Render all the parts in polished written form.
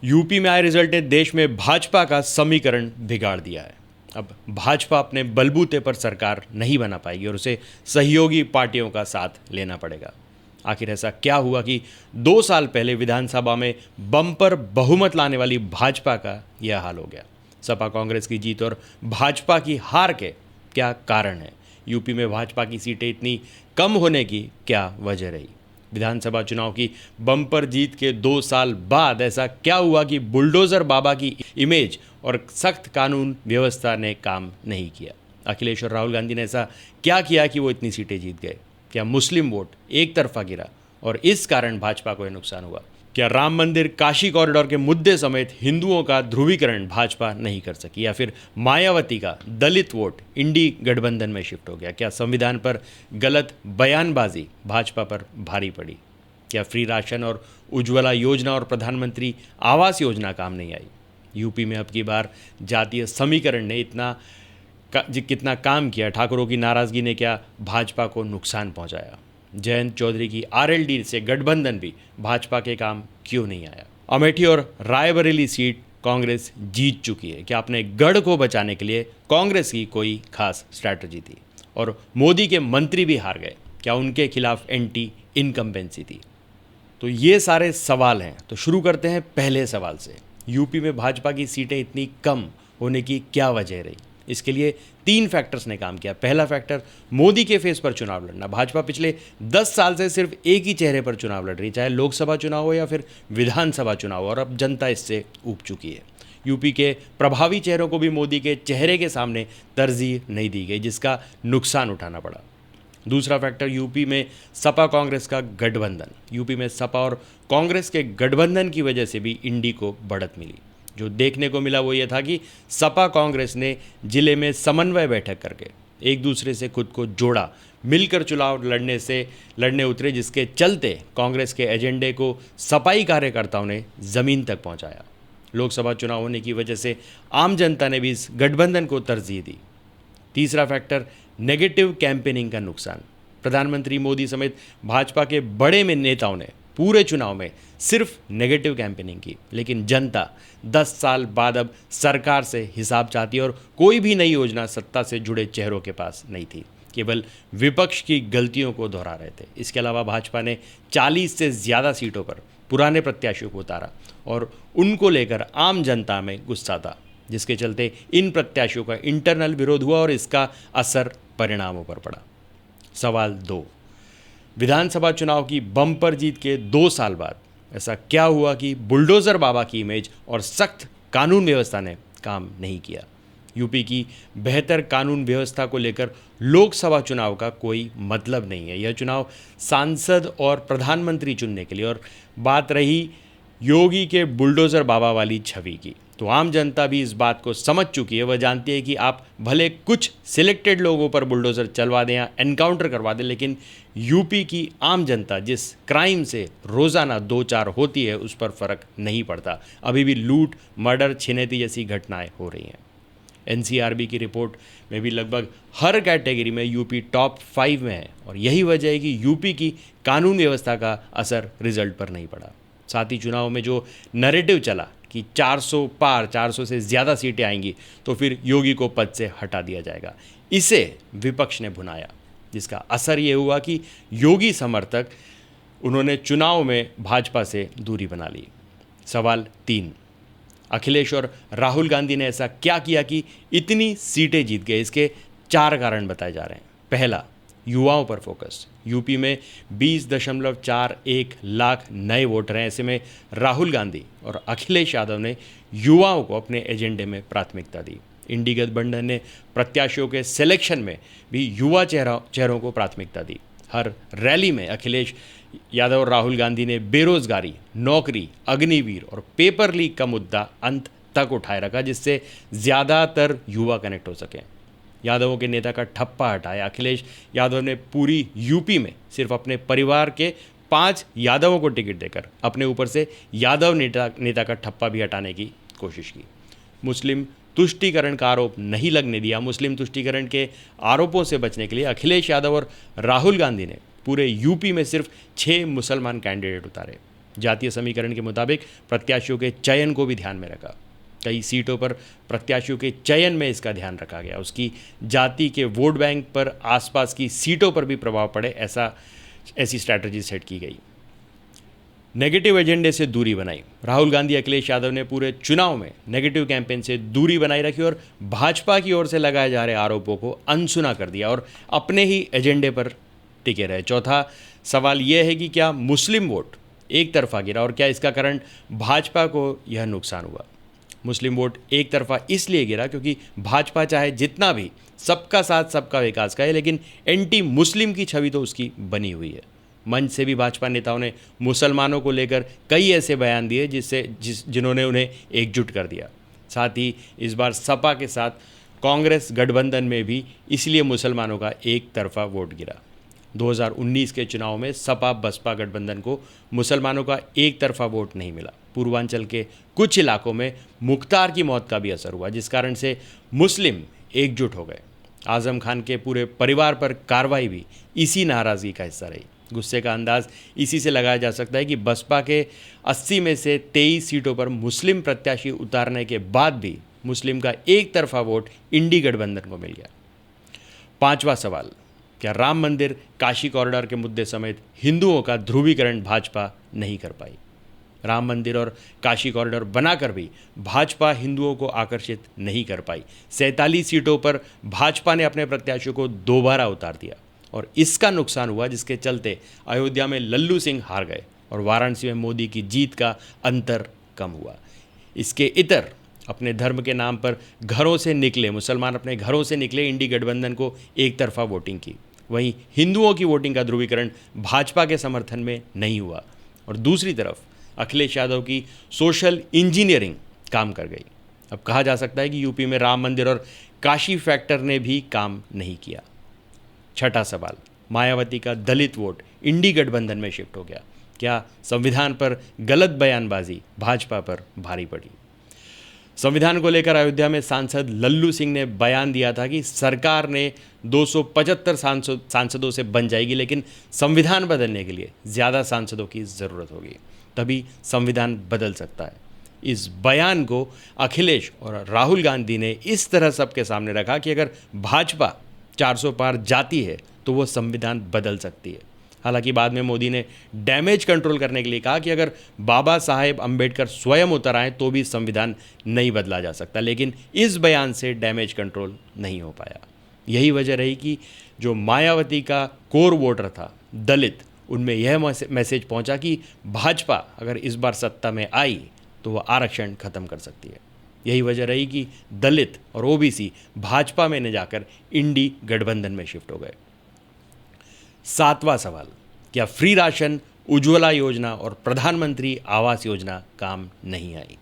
UP में आए result ने देश में भाजपा का समीकरण बिगाड़ दिया है। अब भाजपा अपने बलबूते पर सरकार नहीं बना पाएगी और उसे सहयोगी पार्टियों का साथ लेना पड़ेगा। आखिर ऐसा क्या हुआ कि 2 साल पहले विधानसभा में बम्पर बहुमत लाने वाली भाजपा का यह हाल हो गया? सपा कांग्रेस की जीत और भाजपा की हार के क्या कारण है? यूपी में भाजपा की सीटें इतनी कम होने की क्या वजह रही? विधानसभा चुनाव की बम्पर जीत के 2 साल बाद ऐसा क्या हुआ कि बुलडोजर बाबा की इमेज और सख्त कानून व्यवस्था ने काम नहीं किया? अखिलेश और राहुल गांधी ने ऐसा क्या किया कि वो इतनी सीटें जीत गए? क्या मुस्लिम वोट एक तरफा गिरा और इस कारण भाजपा को यह नुकसान हुआ? क्या राम मंदिर, काशी कॉरिडोर के मुद्दे समेत हिंदुओं का ध्रुवीकरण भाजपा नहीं कर सकी? या फिर मायावती का दलित वोट इंडी गठबंधन में शिफ्ट हो गया? क्या संविधान पर गलत बयानबाजी भाजपा पर भारी पड़ी? क्या फ्री राशन और उज्ज्वला योजना और प्रधानमंत्री आवास योजना काम नहीं आई? यूपी में अब की बार जातीय समीकरण ने कितना काम किया? ठाकुरों की नाराजगी ने क्या भाजपा को नुकसान पहुंचाया? जयंत चौधरी की आरएलडी से गठबंधन भी भाजपा के काम क्यों नहीं आया? अमेठी और रायबरेली सीट कांग्रेस जीत चुकी है। क्या अपने गढ़ को बचाने के लिए कांग्रेस की कोई खास स्ट्रैटेजी थी? और मोदी के मंत्री भी हार गए, क्या उनके खिलाफ एंटी इनकम्बेंसी थी? तो ये सारे सवाल हैं। तो शुरू करते हैं पहले सवाल से। यूपी में भाजपा की सीटें इतनी कम होने की क्या वजह रही? इसके लिए 3 फैक्टर्स ने काम किया। पहला फैक्टर, मोदी के फेस पर चुनाव लड़ना। भाजपा पिछले 10 साल से सिर्फ एक ही चेहरे पर चुनाव लड़ रही, चाहे लोकसभा चुनाव हो या फिर विधानसभा चुनाव हो, और अब जनता इससे ऊब चुकी है। यूपी के प्रभावी चेहरों को भी मोदी के चेहरे के सामने तरजीह नहीं दी गई, जिसका नुकसान उठाना पड़ा। दूसरा फैक्टर, यूपी में सपा कांग्रेस का गठबंधन। यूपी में सपा और कांग्रेस के गठबंधन की वजह से भी इंडी को बढ़त मिली। जो देखने को मिला वो ये था कि सपा कांग्रेस ने जिले में समन्वय बैठक करके एक दूसरे से खुद को जोड़ा, मिलकर चुनाव लड़ने उतरे, जिसके चलते कांग्रेस के एजेंडे को सपाई कार्यकर्ताओं ने ज़मीन तक पहुंचाया। लोकसभा चुनाव होने की वजह से आम जनता ने भी इस गठबंधन को तरजीह दी। तीसरा फैक्टर, नेगेटिव कैंपेनिंग का नुकसान। प्रधानमंत्री मोदी समेत भाजपा के बड़े में नेताओं ने पूरे चुनाव में सिर्फ नेगेटिव कैंपेनिंग की, लेकिन जनता 10 साल बाद अब सरकार से हिसाब चाहती है और कोई भी नई योजना सत्ता से जुड़े चेहरों के पास नहीं थी, केवल विपक्ष की गलतियों को दोहरा रहे थे। इसके अलावा भाजपा ने 40 से ज़्यादा सीटों पर पुराने प्रत्याशियों को उतारा और उनको लेकर आम जनता में गुस्सा था, जिसके चलते इन प्रत्याशियों का इंटरनल विरोध हुआ और इसका असर परिणामों पर पड़ा। सवाल 2, विधानसभा चुनाव की बम्पर जीत के 2 साल बाद ऐसा क्या हुआ कि बुलडोज़र बाबा की इमेज और सख्त कानून व्यवस्था ने काम नहीं किया? यूपी की बेहतर कानून व्यवस्था को लेकर लोकसभा चुनाव का कोई मतलब नहीं है। यह चुनाव सांसद और प्रधानमंत्री चुनने के लिए, और बात रही योगी के बुलडोज़र बाबा वाली छवि की, तो आम जनता भी इस बात को समझ चुकी है। वह जानती है कि आप भले कुछ सिलेक्टेड लोगों पर बुलडोज़र चलवा दें या एनकाउंटर करवा दें, लेकिन यूपी की आम जनता जिस क्राइम से रोज़ाना 2-4 होती है, उस पर फ़र्क नहीं पड़ता। अभी भी लूट, मर्डर, छिनैती जैसी घटनाएं हो रही हैं। एनसीआरबी की रिपोर्ट में भी लगभग हर कैटेगरी में यूपी टॉप 5 में है, और यही वजह है कि यूपी की कानून व्यवस्था का असर रिजल्ट पर नहीं पड़ा। साथ ही चुनाव में जो नैरेटिव चला कि 400 पार, 400 से ज़्यादा सीटें आएंगी तो फिर योगी को पद से हटा दिया जाएगा, इसे विपक्ष ने भुनाया, जिसका असर ये हुआ कि योगी समर्थक उन्होंने चुनाव में भाजपा से दूरी बना ली। सवाल 3, अखिलेश और राहुल गांधी ने ऐसा क्या किया कि इतनी सीटें जीत गए? इसके 4 कारण बताए जा रहे हैं। पहला, युवाओं पर फोकस। यूपी में 20.41 लाख नए वोटर हैं। ऐसे में राहुल गांधी और अखिलेश यादव ने युवाओं को अपने एजेंडे में प्राथमिकता दी। इंडी गठबंधन ने प्रत्याशियों के सिलेक्शन में भी युवा चेहरों को प्राथमिकता दी। हर रैली में अखिलेश यादव और राहुल गांधी ने बेरोजगारी, नौकरी, अग्निवीर और पेपर लीक का मुद्दा अंत तक उठाए रखा, जिससे ज़्यादातर युवा कनेक्ट हो सकें। यादवों के नेता का ठप्पा हटाया। अखिलेश यादव ने पूरी यूपी में सिर्फ अपने परिवार के 5 यादवों को टिकट देकर अपने ऊपर से यादव नेता का ठप्पा भी हटाने की कोशिश की। मुस्लिम तुष्टीकरण का आरोप नहीं लगने दिया। मुस्लिम तुष्टीकरण के आरोपों से बचने के लिए अखिलेश यादव और राहुल गांधी ने पूरे यूपी में सिर्फ 6 मुसलमान कैंडिडेट उतारे। जातीय समीकरण के मुताबिक प्रत्याशियों के चयन को भी ध्यान में रखा। कई सीटों पर प्रत्याशियों के चयन में इसका ध्यान रखा गया। उसकी जाति के वोट बैंक पर आसपास की सीटों पर भी प्रभाव पड़े, ऐसी स्ट्रैटेजी सेट की गई। नेगेटिव एजेंडे से दूरी बनाई। राहुल गांधी, अखिलेश यादव ने पूरे चुनाव में नेगेटिव कैंपेन से दूरी बनाई रखी और भाजपा की ओर से लगाए जा रहे आरोपों को अनसुना कर दिया और अपने ही एजेंडे पर टिके रहे। चौथा सवाल यह है कि क्या मुस्लिम वोट एक तरफा गिरा और क्या इसका कारण भाजपा को यह नुकसान हुआ। मुस्लिम वोट एक तरफा इसलिए गिरा क्योंकि भाजपा चाहे जितना भी सबका साथ सबका विकास का है, लेकिन एंटी मुस्लिम की छवि तो उसकी बनी हुई है। मंच से भी भाजपा नेताओं ने मुसलमानों को लेकर कई ऐसे बयान दिए जिन्होंने उन्हें एकजुट कर दिया। साथ ही इस बार सपा के साथ कांग्रेस गठबंधन में भी इसलिए मुसलमानों का एक तरफा वोट गिरा। 2019 के चुनाव में सपा बसपा गठबंधन को मुसलमानों का एक तरफा वोट नहीं मिला। पूर्वांचल के कुछ इलाकों में मुख्तार की मौत का भी असर हुआ, जिस कारण से मुस्लिम एकजुट हो गए। आजम खान के पूरे परिवार पर कार्रवाई भी इसी नाराज़गी का हिस्सा रही। गुस्से का अंदाज इसी से लगाया जा सकता है कि बसपा के 80 में से 23 सीटों पर मुस्लिम प्रत्याशी उतारने के बाद भी मुस्लिम का एक तरफा वोट इंडी गठबंधन को मिल गया। पांचवा सवाल, क्या राम मंदिर काशी कॉरिडोर के मुद्दे समेत हिंदुओं का ध्रुवीकरण भाजपा नहीं कर पाई। राम मंदिर और काशी कॉरिडोर बनाकर भी भाजपा हिंदुओं को आकर्षित नहीं कर पाई। 47 सीटों पर भाजपा ने अपने प्रत्याशियों को दोबारा उतार दिया और इसका नुकसान हुआ, जिसके चलते अयोध्या में लल्लू सिंह हार गए और वाराणसी में मोदी की जीत का अंतर कम हुआ। इसके इतर अपने धर्म के नाम पर घरों से निकले मुसलमान अपने घरों से निकले इंडी गठबंधन को एक तरफा वोटिंग की। वहीं हिंदुओं की वोटिंग का ध्रुवीकरण भाजपा के समर्थन में नहीं हुआ और दूसरी तरफ अखिलेश यादव की सोशल इंजीनियरिंग काम कर गई। अब कहा जा सकता है कि यूपी में राम मंदिर और काशी फैक्टर ने भी काम नहीं किया। छठा सवाल, मायावती का दलित वोट इंडी गठबंधन में शिफ्ट हो गया। क्या संविधान पर गलत बयानबाजी भाजपा पर भारी पड़ी। संविधान को लेकर अयोध्या में सांसद लल्लू सिंह ने बयान दिया था कि सरकार ने 275 सांसदों से बन जाएगी, लेकिन संविधान बदलने के लिए ज़्यादा सांसदों की ज़रूरत होगी, तभी संविधान बदल सकता है। इस बयान को अखिलेश और राहुल गांधी ने इस तरह सबके सामने रखा कि अगर भाजपा 400 पार जाती है तो वो संविधान बदल सकती है। हालांकि बाद में मोदी ने डैमेज कंट्रोल करने के लिए कहा कि अगर बाबा साहेब अंबेडकर स्वयं उतर आए तो भी संविधान नहीं बदला जा सकता, लेकिन इस बयान से डैमेज कंट्रोल नहीं हो पाया। यही वजह रही कि जो मायावती का कोर वोटर था दलित, उनमें यह मैसेज पहुंचा कि भाजपा अगर इस बार सत्ता में आई तो वह आरक्षण खत्म कर सकती है। यही वजह रही कि दलित और ओबीसी भाजपा में न जाकर इंडी गठबंधन में शिफ्ट हो गए। सातवां सवाल, क्या फ्री राशन, उज्ज्वला योजना और प्रधानमंत्री आवास योजना काम नहीं आई।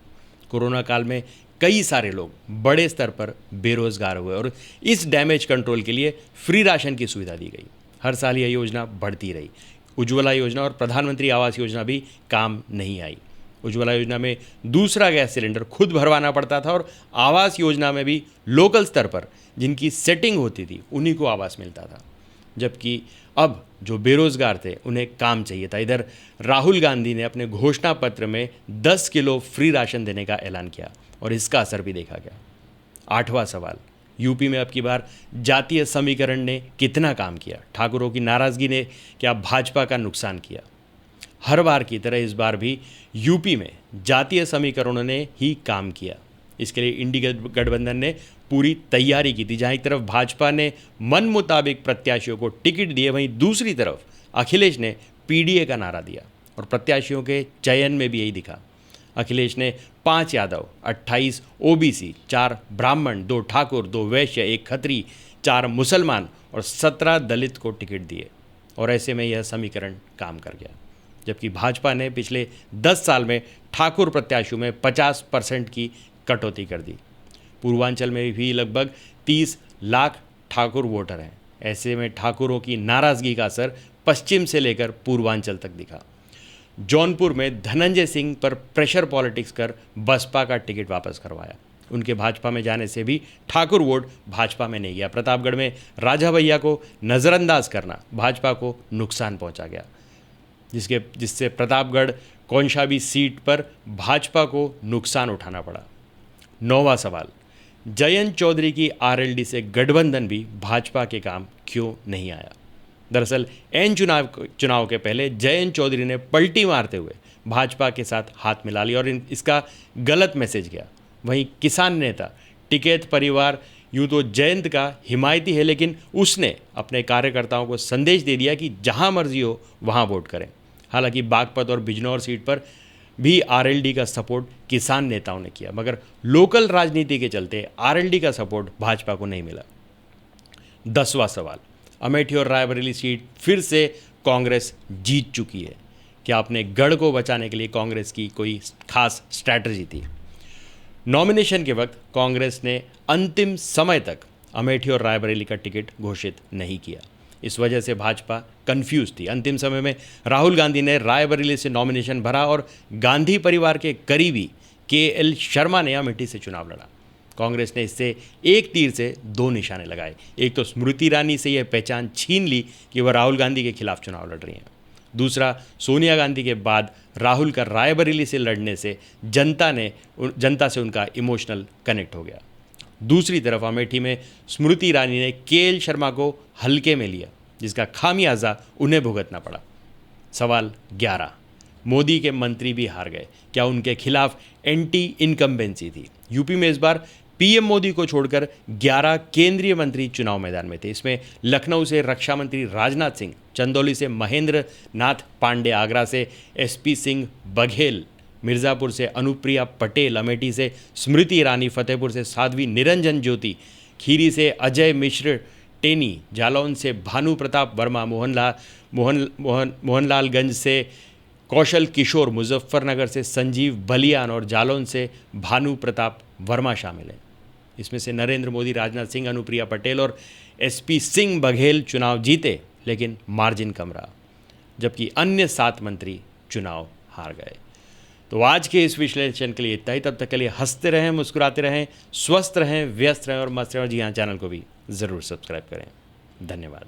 कोरोना काल में कई सारे लोग बड़े स्तर पर बेरोजगार हुए और इस डैमेज कंट्रोल के लिए फ्री राशन की सुविधा दी गई। हर साल यह योजना बढ़ती रही। उज्ज्वला योजना और प्रधानमंत्री आवास योजना भी काम नहीं आई। उज्ज्वला योजना में दूसरा गैस सिलेंडर खुद भरवाना पड़ता था और आवास योजना में भी लोकल स्तर पर जिनकी सेटिंग होती थी उन्हीं को आवास मिलता था, जबकि अब जो बेरोजगार थे उन्हें काम चाहिए था। इधर राहुल गांधी ने अपने घोषणा पत्र में 10 किलो फ्री राशन देने का ऐलान किया और इसका असर भी देखा गया। आठवां सवाल, यूपी में अब की बार जातीय समीकरण ने कितना काम किया। ठाकुरों की नाराजगी ने क्या भाजपा का नुकसान किया। हर बार की तरह इस बार भी यूपी में जातीय समीकरणों ने ही काम किया। इसके लिए इंडी गठबंधन ने पूरी तैयारी की थी। जहां एक तरफ भाजपा ने मन मुताबिक प्रत्याशियों को टिकट दिए, वहीं दूसरी तरफ अखिलेश ने पीडीए का नारा दिया और प्रत्याशियों के चयन में भी यही दिखा। अखिलेश ने 5 यादव, 28 ओबीसी, 4 ब्राह्मण, 2 ठाकुर, 2 वैश्य, 1 खत्री, 4 मुसलमान और 17 दलित को टिकट दिए और ऐसे में यह समीकरण काम कर गया। जबकि भाजपा ने पिछले 10 साल में ठाकुर प्रत्याशियों में 50% की कटौती कर दी। पूर्वांचल में भी लगभग 30 लाख ठाकुर वोटर हैं। ऐसे में ठाकुरों की नाराज़गी का असर पश्चिम से लेकर पूर्वांचल तक दिखा। जौनपुर में धनंजय सिंह पर प्रेशर पॉलिटिक्स कर बसपा का टिकट वापस करवाया। उनके भाजपा में जाने से भी ठाकुर वोट भाजपा में नहीं गया। प्रतापगढ़ में राजा भैया को नज़रअंदाज करना भाजपा को नुकसान पहुंचा गया, जिससे प्रतापगढ़ कौशाम्बी सीट पर भाजपा को नुकसान उठाना पड़ा। 9वां सवाल, जयंत चौधरी की आरएलडी से गठबंधन भी भाजपा के काम क्यों नहीं आया? दरअसल एन चुनाव के पहले जयंत चौधरी ने पलटी मारते हुए भाजपा के साथ हाथ मिला लिया और इसका गलत मैसेज गया। वहीं किसान नेता टिकैत परिवार यूँ तो जयंत का हिमायती है, लेकिन उसने अपने कार्यकर्ताओं को संदेश दे दिया कि जहां मर्जी हो वहां वोट करें। हालांकि बागपत और बिजनौर सीट पर भी आरएलडी का सपोर्ट किसान नेताओं ने किया, मगर लोकल राजनीति के चलते आरएलडी का सपोर्ट भाजपा को नहीं मिला। 10वां सवाल, अमेठी और रायबरेली सीट फिर से कांग्रेस जीत चुकी है। क्या अपने गढ़ को बचाने के लिए कांग्रेस की कोई खास स्ट्रैटेजी थी? नॉमिनेशन के वक्त कांग्रेस ने अंतिम समय तक अमेठी और रायबरेली का टिकट घोषित नहीं किया। इस वजह से भाजपा कंफ्यूज थी। अंतिम समय में राहुल गांधी ने रायबरेली से नॉमिनेशन भरा और गांधी परिवार के करीबी केएल शर्मा ने अमेठी से चुनाव लड़ा। कांग्रेस ने इससे एक तीर से दो निशाने लगाए। एक तो स्मृति ईरानी से यह पहचान छीन ली कि वह राहुल गांधी के खिलाफ चुनाव लड़ रही हैं। दूसरा, सोनिया गांधी के बाद राहुल का रायबरेली से लड़ने से जनता से उनका इमोशनल कनेक्ट हो गया। दूसरी तरफ अमेठी में स्मृति ईरानी ने केएल शर्मा को हल्के में लिया, जिसका खामियाजा उन्हें भुगतना पड़ा। सवाल 11, मोदी के मंत्री भी हार गए, क्या उनके खिलाफ एंटी इनकम्बेंसी थी? यूपी में इस बार पीएम मोदी को छोड़कर 11 केंद्रीय मंत्री चुनाव मैदान में थे। इसमें लखनऊ से रक्षा मंत्री राजनाथ सिंह, चंदौली से महेंद्र नाथ पांडे, आगरा से एसपी सिंह बघेल, मिर्ज़ापुर से अनुप्रिया पटेल, अमेठी से स्मृति ईरानी, फतेहपुर से साध्वी निरंजन ज्योति, खीरी से अजय मिश्र टेनी, जालौन से भानु प्रताप वर्मा, मोहनलालगंज से कौशल किशोर, मुजफ्फरनगर से संजीव बलियान और जालौन से भानु प्रताप वर्मा शामिल हैं। इसमें से नरेंद्र मोदी, राजनाथ सिंह, अनुप्रिया पटेल और एसपी सिंह बघेल चुनाव जीते, लेकिन मार्जिन कम रहा, जबकि अन्य 7 मंत्री चुनाव हार गए। तो आज के इस विश्लेषण के लिए इतना ही। तब तक के लिए हंसते रहें, मुस्कुराते रहें, स्वस्थ रहें, व्यस्त रहें और मस्त रहें। और जी हाँ, चैनल को भी ज़रूर सब्सक्राइब करें। धन्यवाद।